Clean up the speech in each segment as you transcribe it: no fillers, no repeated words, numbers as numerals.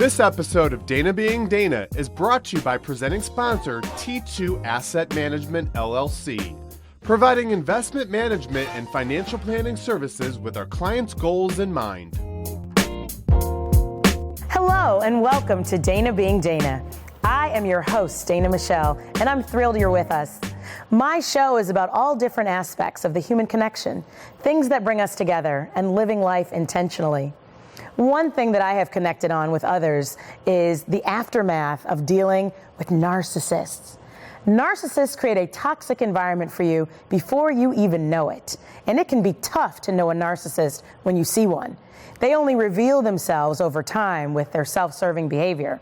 This episode of Dana Being Dana is brought to you by presenting sponsor T2 Asset Management LLC, providing investment management and financial planning services with our clients' goals in mind. Hello and welcome to Dana Being Dana. I am your host, Dana Michelle, and I'm thrilled you're with us. My show is about all different aspects of the human connection, things that bring us together, and living life intentionally. One thing that I have connected on with others is the aftermath of dealing with narcissists. Narcissists create a toxic environment for you before you even know it. And it can be tough to know a narcissist when you see one. They only reveal themselves over time with their self-serving behavior.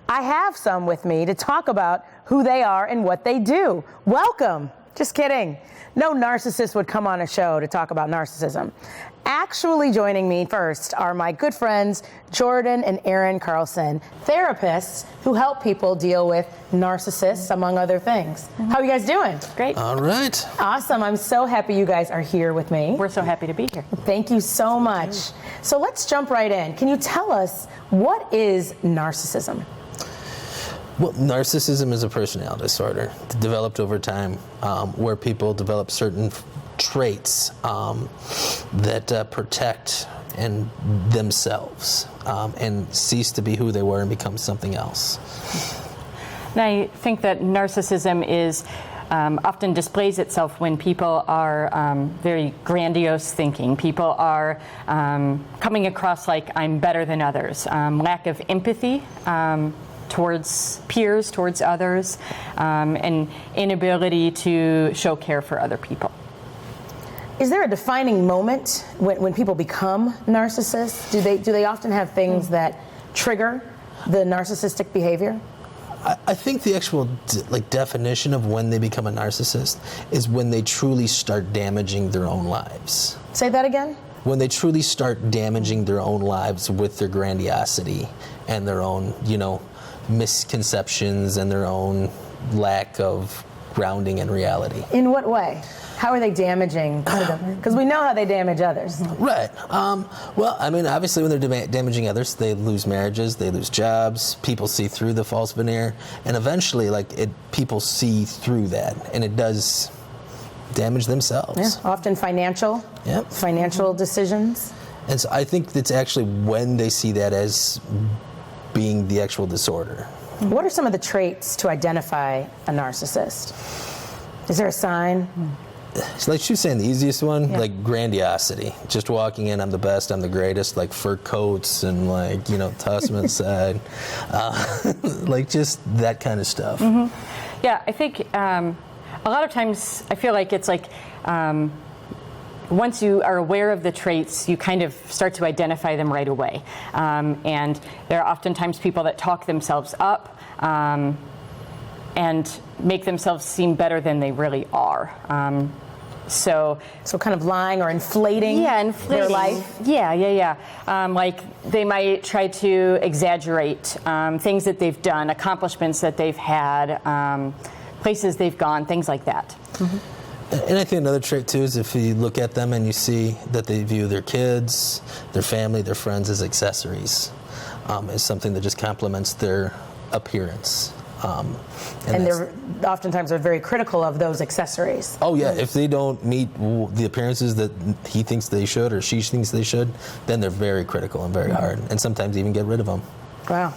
I have some with me to talk about who they are and what they do. Welcome. Just kidding. No narcissist would come on a show to talk about narcissism. Actually joining me first are my good friends, Jordan and Erin Carlson, therapists who help people deal with narcissists, among other things. How are you guys doing? Great. All right. Awesome. I'm so happy you guys are here with me. We're so happy to be here. Thank you so much. So let's jump right in. Can you tell us, what is narcissism? Well, narcissism is a personality disorder developed over time where people develop certain traits that protect themselves and cease to be who they were and become something else. And I think that narcissism is often displays itself when people are very grandiose-thinking. People are coming across like I'm better than others. Lack of empathy towards peers, towards others, and inability to show care for other people. Is there a defining moment when people become narcissists? Do they often have things that trigger the narcissistic behavior? I think the actual definition of when they become a narcissist is when they truly start damaging their own lives. Say that again? When they truly start damaging their own lives with their grandiosity and their own, misconceptions and their own lack of grounding in reality. In what way? How are they damaging them? Because we know how they damage others. Right. Obviously when they're damaging others, they lose marriages, they lose jobs, people see through the false veneer, and eventually people see through that, and it does damage themselves. Yeah, often financial decisions. And so I think it's actually when they see that as being the actual disorder. What are some of the traits to identify a narcissist? Is there a sign? It's like she was saying, the easiest one, like grandiosity. Just walking in, I'm the best, I'm the greatest, like fur coats and toss them aside. Just that kind of stuff. Mm-hmm. Yeah, I think a lot of times I feel like it's like once you are aware of the traits, you kind of start to identify them right away. And there are oftentimes people that talk themselves up and make themselves seem better than they really are. So kind of lying or inflating their life? Yeah. Like they might try to exaggerate things that they've done, accomplishments that they've had, places they've gone, things like that. Mm-hmm. And I think another trait, too, is if you look at them and you see that they view their kids, their family, their friends as accessories, as something that just complements their appearance. And they're oftentimes are very critical of those accessories. Oh, yeah. If they don't meet the appearances that he thinks they should or she thinks they should, then they're very critical and very hard, and sometimes even get rid of them. Wow.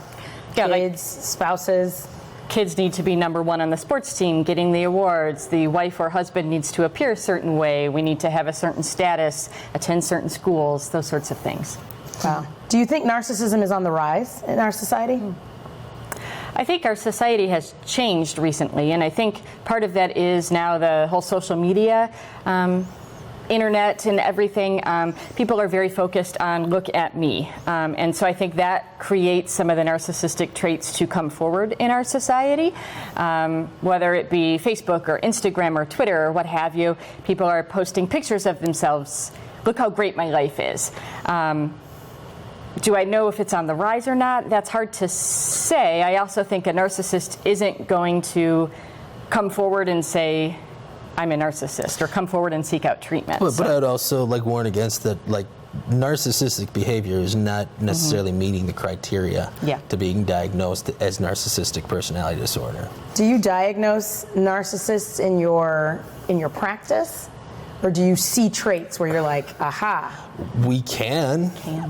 Yeah, kids, spouses. Kids need to be number one on the sports team, getting the awards. The wife or husband needs to appear a certain way. We need to have a certain status, attend certain schools, those sorts of things. Wow. Do you think narcissism is on the rise in our society? I think our society has changed recently, and I think part of that is now the whole social media, internet and everything. People are very focused on look at me, and so I think that creates some of the narcissistic traits to come forward in our society, whether it be Facebook or Instagram or Twitter or what have you. People are posting pictures of themselves. Look how great my life is. Do I know if it's on the rise or not? That's hard to say. I also think a narcissist isn't going to come forward and say, I'm a narcissist, or come forward and seek out treatment. But I'd also warn against that, narcissistic behavior is not necessarily meeting the criteria to being diagnosed as narcissistic personality disorder. Do you diagnose narcissists in your practice? Or do you see traits where you're like, aha? We can.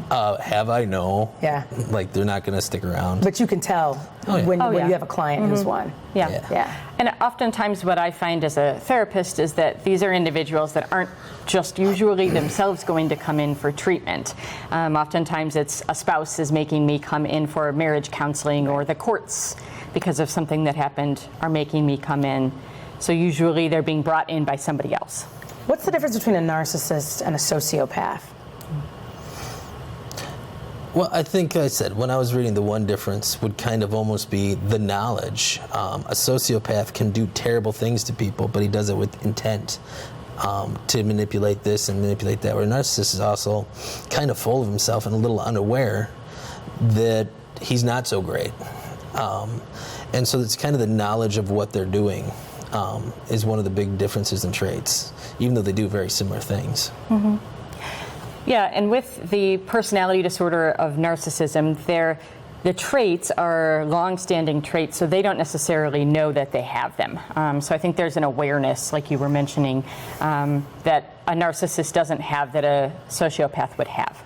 Have I? No. Yeah. Like, they're not going to stick around. But you can tell when you have a client who's one. Yeah. And oftentimes what I find as a therapist is that these are individuals that aren't just usually themselves going to come in for treatment. Oftentimes it's a spouse is making me come in for marriage counseling, or the courts, because of something that happened, are making me come in. So usually they're being brought in by somebody else. What's the difference between a narcissist and a sociopath? Well, I think I said when I was reading, the one difference would kind of almost be the knowledge. A sociopath can do terrible things to people, but he does it with intent to manipulate this and manipulate that. Where a narcissist is also kind of full of himself and a little unaware that he's not so great. And so it's kind of the knowledge of what they're doing is one of the big differences in traits, even though they do very similar things. Mm-hmm. Yeah, and with the personality disorder of narcissism, the traits are long-standing traits, so they don't necessarily know that they have them. So I think there's an awareness, like you were mentioning, that a narcissist doesn't have that a sociopath would have.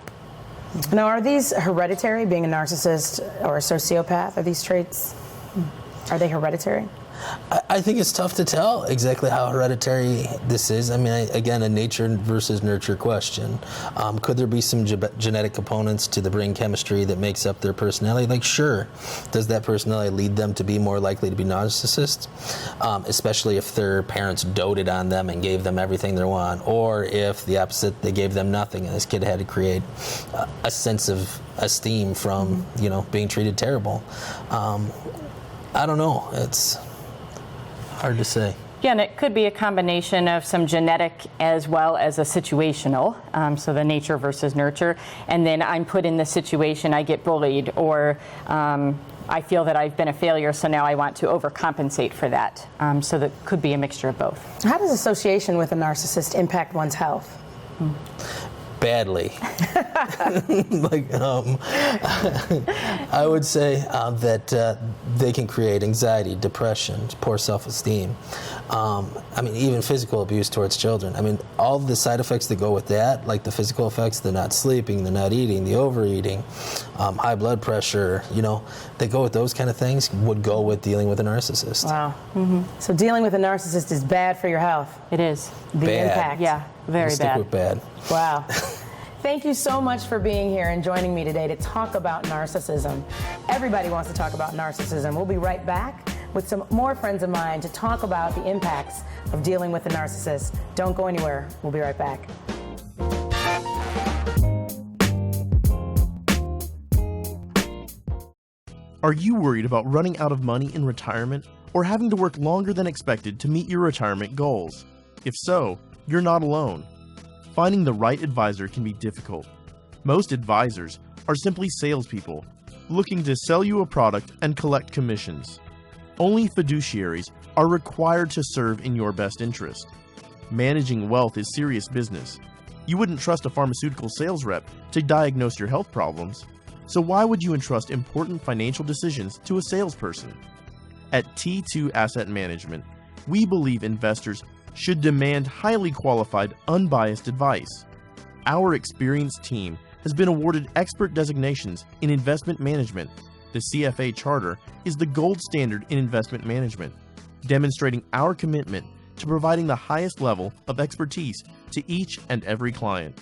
Now, are these hereditary, being a narcissist or a sociopath? Are these traits, are they hereditary? I think it's tough to tell exactly how hereditary this is. I mean, again, a nature versus nurture question. Could there be some genetic components to the brain chemistry that makes up their personality? Like, sure. Does that personality lead them to be more likely to be narcissists? Especially if their parents doted on them and gave them everything they want, or if the opposite, they gave them nothing and this kid had to create a sense of esteem from, being treated terrible. I don't know. It's hard to say. Yeah, and it could be a combination of some genetic as well as a situational, so the nature versus nurture. And then I'm put in this situation, I get bullied, or I feel that I've been a failure, so now I want to overcompensate for that. So that could be a mixture of both. How does association with a narcissist impact one's health? Badly. I would say that they can create anxiety, depression, poor self-esteem. Even physical abuse towards children. I mean, all the side effects that go with that, like the physical effects, the not sleeping, the not eating, the overeating, high blood pressure, that go with those kind of things would go with dealing with a narcissist. Wow. Mm-hmm. So dealing with a narcissist is bad for your health. It is. The impact. Yeah, very Stick bad. with bad. Wow. Thank you so much for being here and joining me today to talk about narcissism. Everybody wants to talk about narcissism. We'll be right back with some more friends of mine to talk about the impacts of dealing with a narcissist. Don't go anywhere. We'll be right back. Are you worried about running out of money in retirement or having to work longer than expected to meet your retirement goals? If so, you're not alone. Finding the right advisor can be difficult. Most advisors are simply salespeople looking to sell you a product and collect commissions. Only fiduciaries are required to serve in your best interest. Managing wealth is serious business. You wouldn't trust a pharmaceutical sales rep to diagnose your health problems, so why would you entrust important financial decisions to a salesperson? At T2 Asset Management, we believe investors should demand highly qualified, unbiased advice. Our experienced team has been awarded expert designations in investment management. The CFA charter is the gold standard in investment management, demonstrating our commitment to providing the highest level of expertise to each and every client.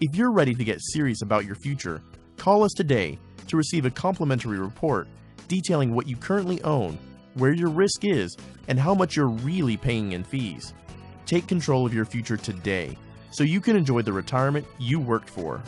If you're ready to get serious about your future, call us today to receive a complimentary report detailing what you currently own, where your risk is, and how much you're really paying in fees. Take control of your future today so you can enjoy the retirement you worked for.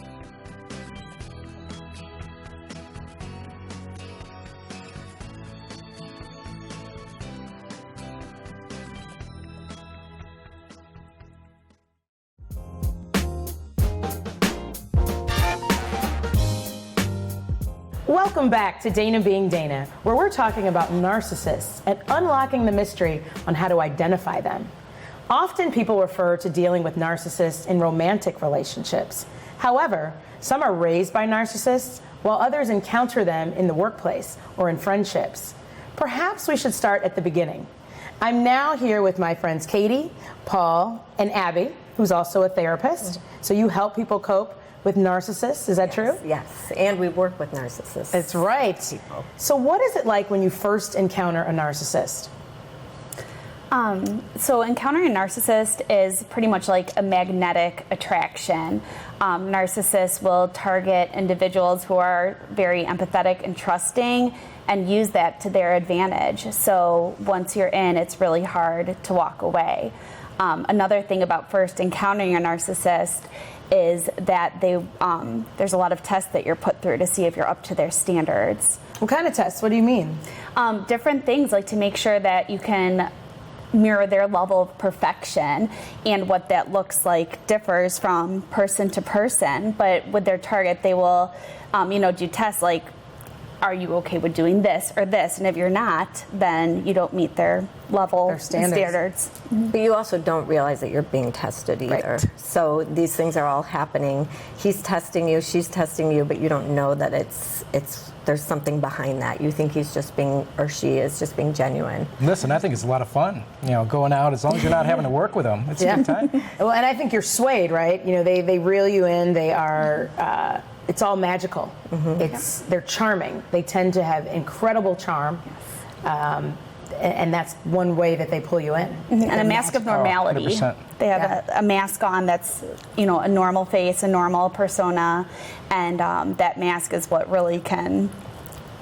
Welcome back to Dana Being Dana, where we're talking about narcissists and unlocking the mystery on how to identify them. Often people refer to dealing with narcissists in romantic relationships. However, some are raised by narcissists, while others encounter them in the workplace or in friendships. Perhaps we should start at the beginning. I'm now here with my friends Katie, Paul, and Abby, who's also a therapist. So you help people cope with narcissists, is that true? Yes, and we work with narcissists. That's right. People. So what is it like when you first encounter a narcissist? So encountering a narcissist is pretty much like a magnetic attraction. Narcissists will target individuals who are very empathetic and trusting and use that to their advantage. So once you're in, it's really hard to walk away. Another thing about first encountering a narcissist is that there's a lot of tests that you're put through to see if you're up to their standards. What kind of tests? What do you mean? Different things, like to make sure that you can mirror their level of perfection, and what that looks like differs from person to person. But with their target, they will do tests like, are you okay with doing this or this? And if you're not, then you don't meet their level Their standards. But you also don't realize that you're being tested either. Right. So these things are all happening. He's testing you, she's testing you, but you don't know that there's something behind that. You think he's just being, or she is just being genuine. Listen, I think it's a lot of fun, going out, as long as you're not having to work with them. It's a good time. Well, and I think you're swayed, right? They reel you in. They are, it's all magical. They're charming. They tend to have incredible charm. And that's one way that they pull you in. And a mask of normality. 100%. They have a mask on that's, a normal face, a normal persona, and that mask is what really can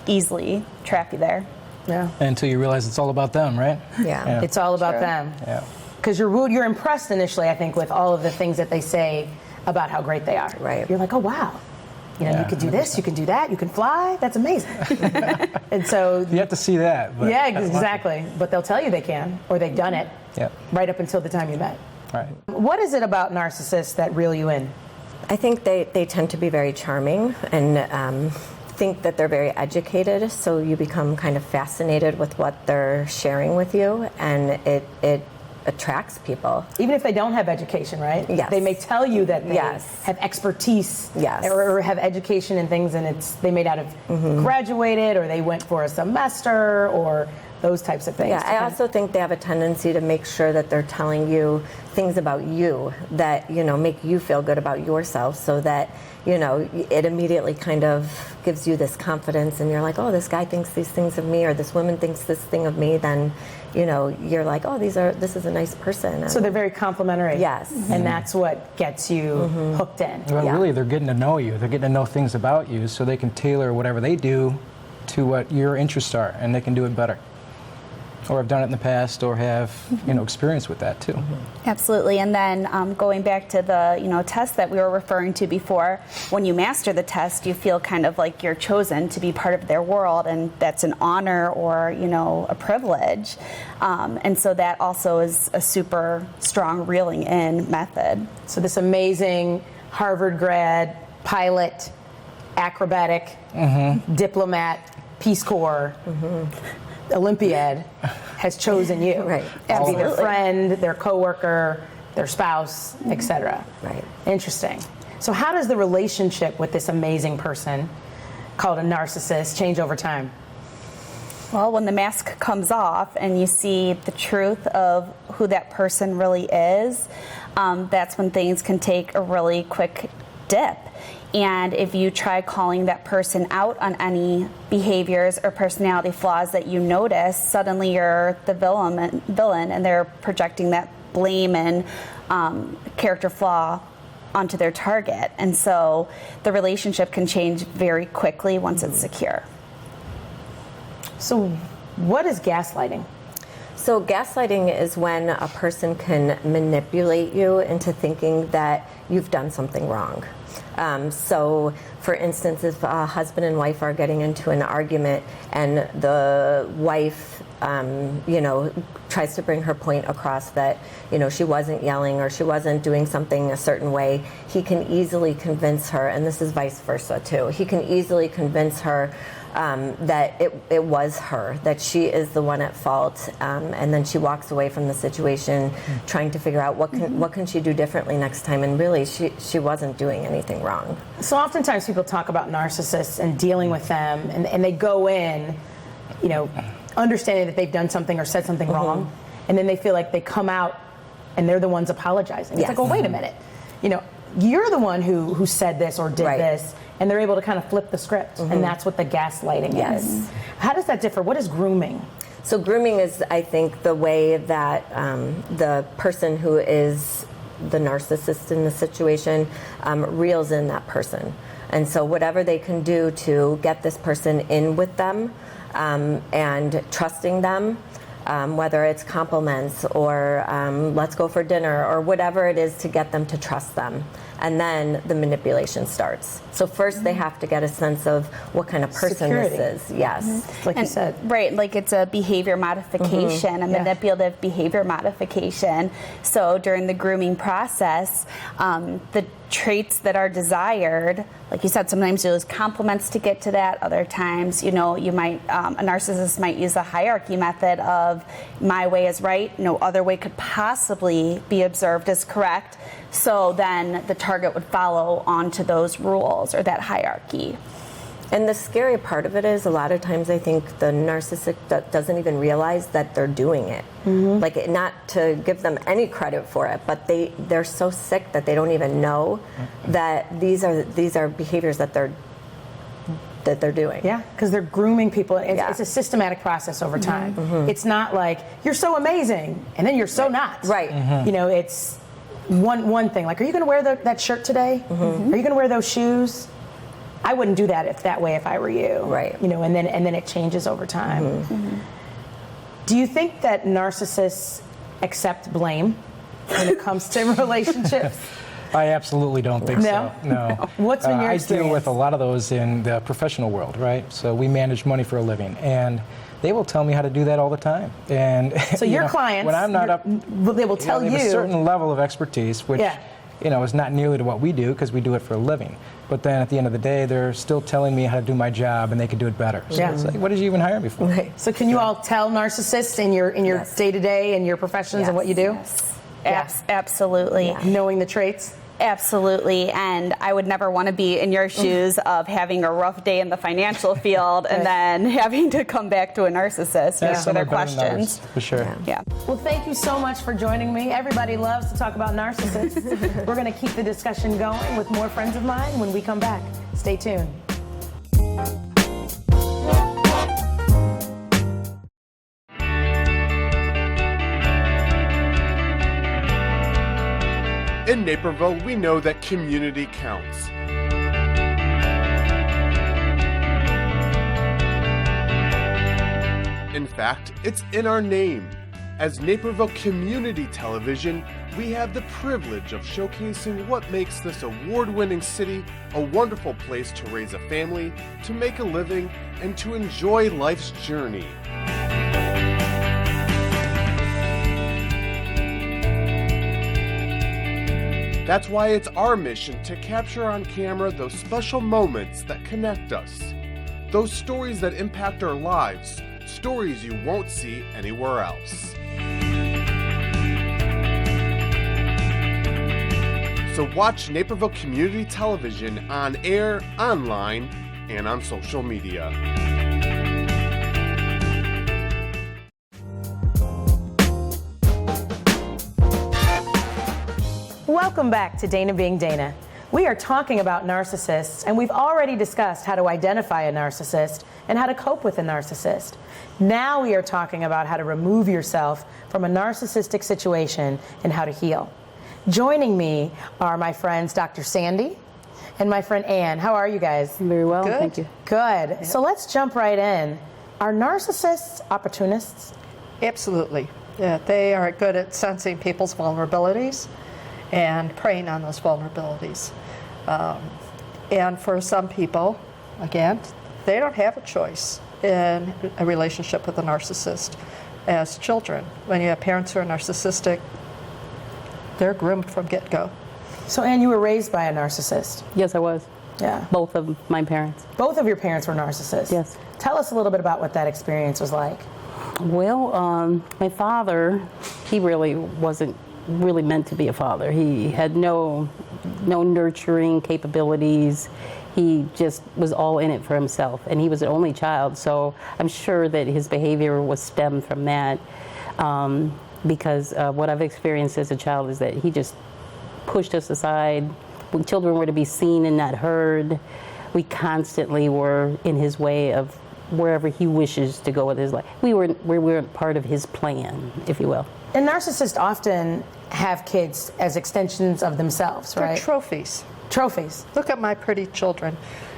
easily trap you there. Yeah. Until you realize it's all about them, right? Yeah. It's all about them. Yeah. Because you're impressed initially, I think, with all of the things that they say about how great they are. Right. You're like, oh, wow. You Yeah, could do 100%. this, you can do that, you can fly. That's amazing. And so, You have to see that. But yeah, exactly. But they'll tell you they can, or they've done it Yeah. right up until the time you met. Right. What is it about narcissists that reel you in? I think they tend to be very charming and think that they're very educated, so you become kind of fascinated with what they're sharing with you, and it attracts people. Even if they don't have education, right? Yes. They may tell you that they Yes. have expertise Yes. or have education in things, and they may not have graduated, or they went for a semester, or those types of things. Yeah, I also think they have a tendency to make sure that they're telling you things about you that, make you feel good about yourself, so that, it immediately kind of gives you this confidence, and you're like, oh, this guy thinks these things of me, or this woman thinks this thing of me, then, you're like, oh, this is a nice person. So they're very complimentary. Yes. And that's what gets you hooked in. Well, Yeah. really, they're getting to know you. They're getting to know things about you, so they can tailor whatever they do to what your interests are, and they can do it better. Or have done it in the past, or have experience with that too. Absolutely. And then going back to the test that we were referring to before, when you master the test, you feel kind of like you're chosen to be part of their world, and that's an honor or a privilege. And so that also is a super strong reeling in method. So this amazing Harvard grad, pilot, acrobatic, diplomat, Peace Corps, Olympiad has chosen you Right. to be their Absolutely. friend, their coworker, their spouse, etc. Right. Interesting. So how does the relationship with this amazing person called a narcissist change over time? Well, when the mask comes off and you see the truth of who that person really is, that's when things can take a really quick dip. And if you try calling that person out on any behaviors or personality flaws that you notice, suddenly you're the villain, and they're projecting that blame and character flaw onto their target. And so the relationship can change very quickly once it's secure. So what is gaslighting? So gaslighting is when a person can manipulate you into thinking that you've done something wrong. So, for instance, if a husband and wife are getting into an argument and the wife, tries to bring her point across that, she wasn't yelling or she wasn't doing something a certain way, he can easily convince her, and this is vice versa too, he can easily convince her that it was her, that she is the one at fault, and then she walks away from the situation trying to figure out what can she do differently next time, and really she wasn't doing anything wrong. So oftentimes people talk about narcissists and dealing with them, and they go in, understanding that they've done something or said something wrong, and then they feel like they come out and they're the ones apologizing. It's like, well, wait a minute, you're the one who said this or did this, and they're able to kind of flip the script, and that's what the gaslighting is. How does that differ? What is grooming? So grooming is, I think, the way that the person who is the narcissist in the situation reels in that person. And so whatever they can do to get this person in with them and trusting them, whether it's compliments or let's go for dinner or whatever it is to get them to trust them. And then the manipulation starts. So first they have to get a sense of what kind of person this is. Yes. Like you said. Right, like it's a behavior modification, a manipulative behavior modification. So during the grooming process, the traits that are desired, like you said, sometimes you use compliments to get to that. Other times, you might, a narcissist might use a hierarchy method of my way is right, no other way could possibly be observed as correct. So then the target would follow onto those rules or that hierarchy. And the scary part of it is a lot of times I think the narcissist doesn't even realize that they're doing it. Like, not to give them any credit for it, but they're so sick that they don't even know that these are behaviors that they're doing. Yeah, because they're grooming people. It's a systematic process over time. It's not like you're so amazing and then you're so not. Right. It's one thing. Like, are you going to wear that shirt today? Are you going to wear those shoes? I wouldn't do that way if I were you. Right. And then it changes over time. Do you think that narcissists accept blame when it comes to relationships? I absolutely don't think so. No. What's been your experience? I deal with a lot of those in the professional world, right? So we manage money for a living, and they will tell me how to do that all the time. And so your clients, when I'm not up, they will tell they have a certain level of expertise, which is not nearly to what we do because we do it for a living. But then at the end of the day, they're still telling me how to do my job, and they can do it better. So it's like, what did you even hire me for? Right. So can you all tell narcissists in your day-to-day and your professions and what you do? Yes. Absolutely. Knowing the traits? Absolutely, and I would never want to be in your shoes of having a rough day in the financial field and then having to come back to a narcissist and answer their questions. For sure. Yeah. Well, thank you so much for joining me. Everybody loves to talk about narcissists. We're going to keep the discussion going with more friends of mine when we come back. Stay tuned. In Naperville, we know that community counts. In fact, it's in our name. As Naperville Community Television, we have the privilege of showcasing what makes this award-winning city a wonderful place to raise a family, to make a living, and to enjoy life's journey. That's why it's our mission to capture on camera those special moments that connect us. Those stories that impact our lives, stories you won't see anywhere else. So watch Naperville Community Television on air, online, and on social media. Welcome back to Dana Being Dana. We are talking about narcissists, and we've already discussed how to identify a narcissist and how to cope with a narcissist. Now we are talking about how to remove yourself from a narcissistic situation and how to heal. Joining me are my friends Dr. Sandy and my friend Ann. How are you guys? Very well, Good. thank you. Good. Yeah. So let's jump right in. Are narcissists opportunists? Absolutely. Yeah, they are good at sensing people's vulnerabilities and preying on those vulnerabilities. And for some people, again, they don't have a choice in a relationship with a narcissist. As children, when you have parents who are narcissistic, they're groomed from get-go. So, Ann, you were raised by a narcissist? Yes, I was. Yeah. Both of my parents. Both of your parents were narcissists? Yes. Tell us a little bit about what that experience was like. Well, my father, he really wasn't really meant to be a father. He had no nurturing capabilities. He just was all in it for himself, and he was the only child, so I'm sure that his behavior was stemmed from that, because what I've experienced as a child is that he just pushed us aside. When children were to be seen and not heard, we constantly were in his way of wherever he wishes to go with his life. We weren't part of his plan, if you will. And narcissists often have kids as extensions of themselves, right? They're trophies. Trophies. Look at my pretty children.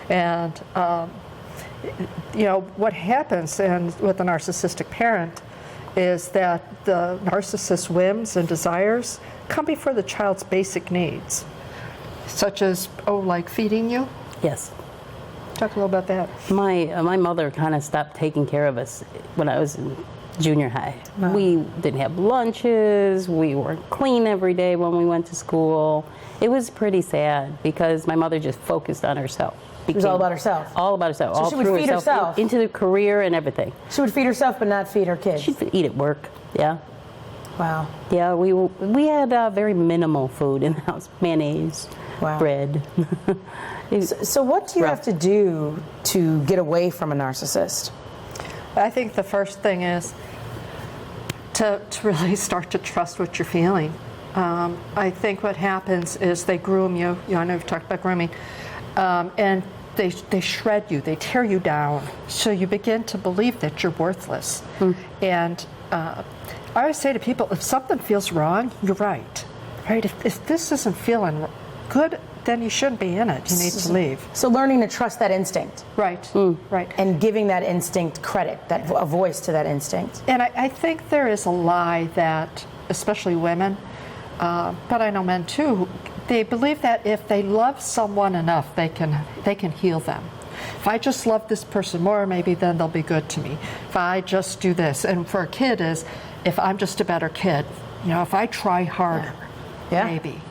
And, you know, what happens with a narcissistic parent is that the narcissist's whims and desires come before the child's basic needs, such as, like feeding you. Yes. Talk a little about that. My mother kind of stopped taking care of us when I was in junior high. Wow. We didn't have lunches. We weren't clean every day when we went to school. It was pretty sad because my mother just focused on herself. It was all about herself. All about herself. So all she would through feed herself. into the career and everything. She would feed herself but not feed her kids. She'd eat at work. Yeah. Wow. Yeah, we had very minimal food in the house. Mayonnaise, Wow. bread. So what do you have to do to get away from a narcissist? I think the first thing is to really start to trust what you're feeling. I think what happens is they groom you. I know we've talked about grooming. And they shred you. They tear you down. So you begin to believe that you're worthless. And I always say to people, if something feels wrong, you're right. Right? If this isn't feeling good, then you shouldn't be in it. You need to leave. So learning to trust that instinct. Right. Right. And giving that instinct credit, a voice to that instinct. And I think there is a lie that, especially women, but I know men too, they believe that if they love someone enough, they can heal them. If I just love this person more, maybe then they'll be good to me. If I just do this, and for a kid is, if I'm just a better kid, if I try harder, maybe.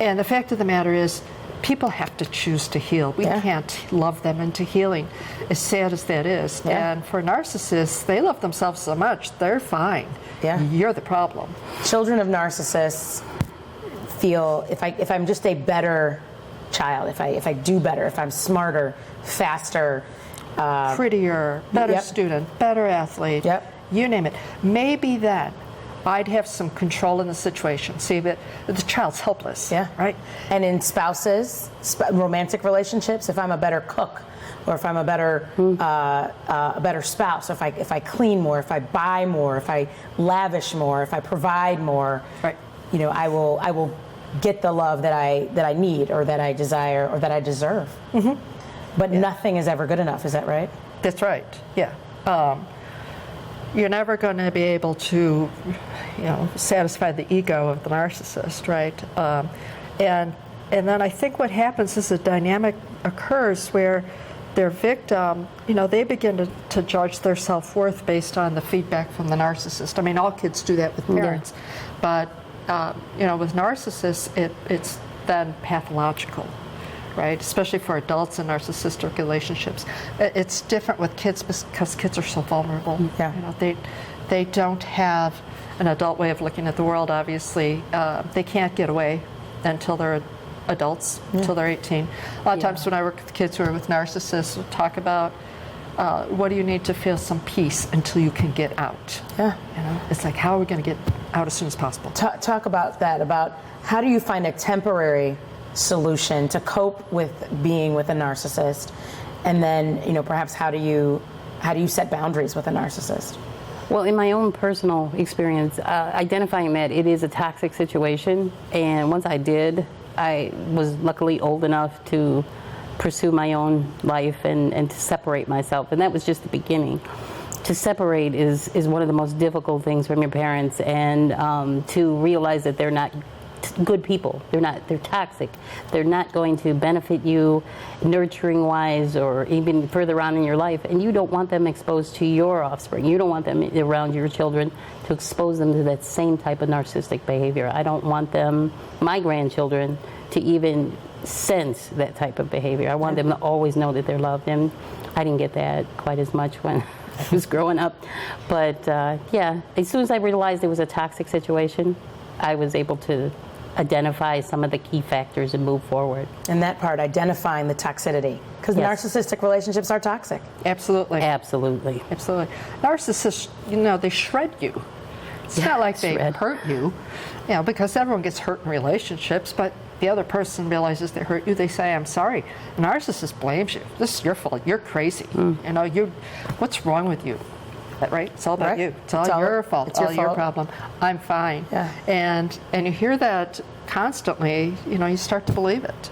And the fact of the matter is, people have to choose to heal. We can't love them into healing, as sad as that is. And for narcissists, they love themselves so much, they're fine. You're the problem. Children of narcissists feel, if I'm just a better child, if I do better, if I'm smarter, faster, prettier, better student, better athlete, you name it, maybe then I'd have some control in the situation. See, but the child's helpless, right? And in spouses, romantic relationships, if I'm a better cook, or if I'm a better spouse, or if I clean more, if I buy more, if I lavish more, if I provide more, right? I will get the love that I need, or that I desire, or that I deserve. But nothing is ever good enough. Is that right? That's right. Yeah. You're never going to be able to, satisfy the ego of the narcissist, right? And then I think what happens is a dynamic occurs where their victim, they begin to judge their self-worth based on the feedback from the narcissist. I mean, all kids do that with parents, but with narcissists, it's then pathological. Right, especially for adults in narcissistic relationships. It's different with kids because kids are so vulnerable. They don't have an adult way of looking at the world, obviously. They can't get away until they're adults, until they're 18. A lot of times when I work with kids who are with narcissists, we'll talk about what do you need to feel some peace until you can get out. It's like, how are we going to get out as soon as possible? Talk about that, about how do you find a temporary solution to cope with being with a narcissist, and then perhaps how do you set boundaries with a narcissist? Well, in my own personal experience, identifying that it is a toxic situation, and once I did, I was luckily old enough to pursue my own life and to separate myself, and that was just the beginning. To separate is one of the most difficult things from your parents, and to realize that they're not good people. They're toxic. They're not going to benefit you nurturing wise or even further on in your life, and you don't want them exposed to your offspring. You don't want them around your children to expose them to that same type of narcissistic behavior. I don't want them, my grandchildren, to even sense that type of behavior. I want them to always know that they're loved, and I didn't get that quite as much when I was growing up. But yeah, as soon as I realized it was a toxic situation, I was able to identify some of the key factors and move forward. And that part, identifying the toxicity, because Yes. narcissistic relationships are toxic. Absolutely. Absolutely. Absolutely. Narcissists, they shred you. It's not like they shred. hurt you, because everyone gets hurt in relationships, but the other person realizes they hurt you, they say, I'm sorry. The narcissist blames you. This is your fault. You're crazy. What's wrong with you? That right? It's all about Right. you. It's all your fault. It's your all your fault. problem. I'm fine. Yeah. And you hear that constantly, you start to believe it.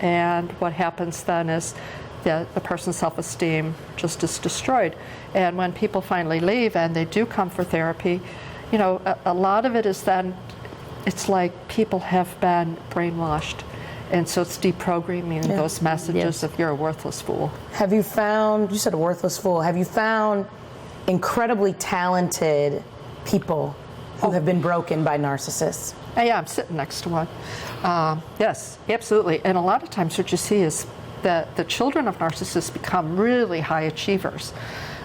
And what happens then is that the person's self-esteem just is destroyed. And when people finally leave and they do come for therapy, a lot of it is then, it's like people have been brainwashed. And so it's deprogramming those messages of you're a worthless fool. Have you found, you said a worthless fool, have you found incredibly talented people who have been broken by narcissists? Yeah, I'm sitting next to one. Yes, absolutely. And a lot of times what you see is that the children of narcissists become really high achievers.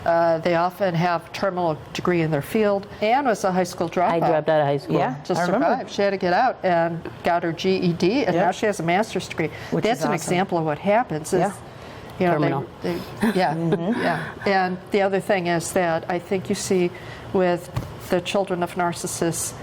They often have a terminal degree in their field. Anne was a high school dropout. I dropped out of high school. Yeah, To I remember. survive. She had to get out and got her GED, and Yep. now she has a master's degree. Which That's is an awesome. example of what happens. Is, Yeah. Terminal. yeah. And the other thing is that I think you see with the children of narcissists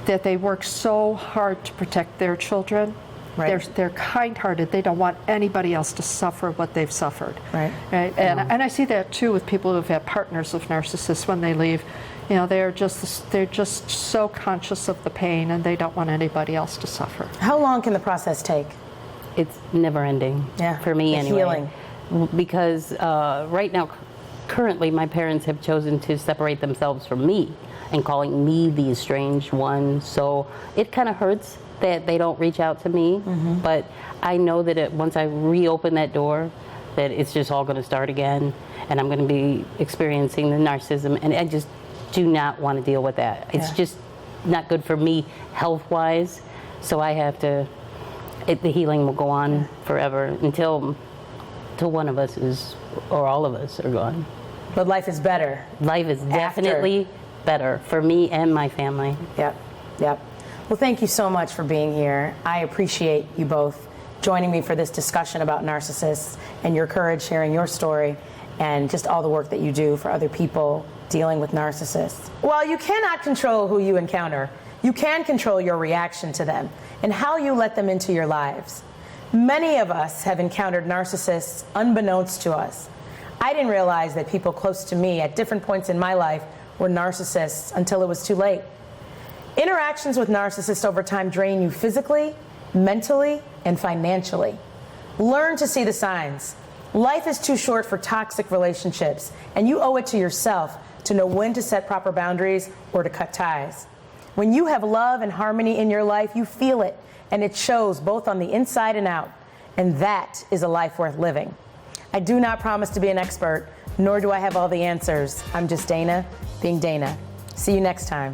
that they work so hard to protect their children. Right. They're kind-hearted. They don't want anybody else to suffer what they've suffered. Right. And I see that too with people who've had partners of narcissists when they leave. They're just so conscious of the pain, and they don't want anybody else to suffer. How long can the process take? It's never ending. Yeah, For me the anyway. healing. Because right now, currently, my parents have chosen to separate themselves from me and calling me the estranged one. So it kind of hurts that they don't reach out to me. But I know that once I reopen that door, that it's just all going to start again, and I'm going to be experiencing the narcissism, and I just do not want to deal with that. It's just not good for me health-wise. So I have to. The healing will go on forever until one of us is, or all of us are gone. But life is better. Life is definitely better for me and my family. Yep. Well, thank you so much for being here. I appreciate you both joining me for this discussion about narcissists and your courage, sharing your story, and just all the work that you do for other people dealing with narcissists. While you cannot control who you encounter, you can control your reaction to them and how you let them into your lives. Many of us have encountered narcissists unbeknownst to us. I didn't realize that people close to me at different points in my life were narcissists until it was too late. Interactions with narcissists over time drain you physically, mentally, and financially. Learn to see the signs. Life is too short for toxic relationships, and you owe it to yourself to know when to set proper boundaries or to cut ties. When you have love and harmony in your life, you feel it, and it shows both on the inside and out. And that is a life worth living. I do not promise to be an expert, nor do I have all the answers. I'm just Dana, being Dana. See you next time.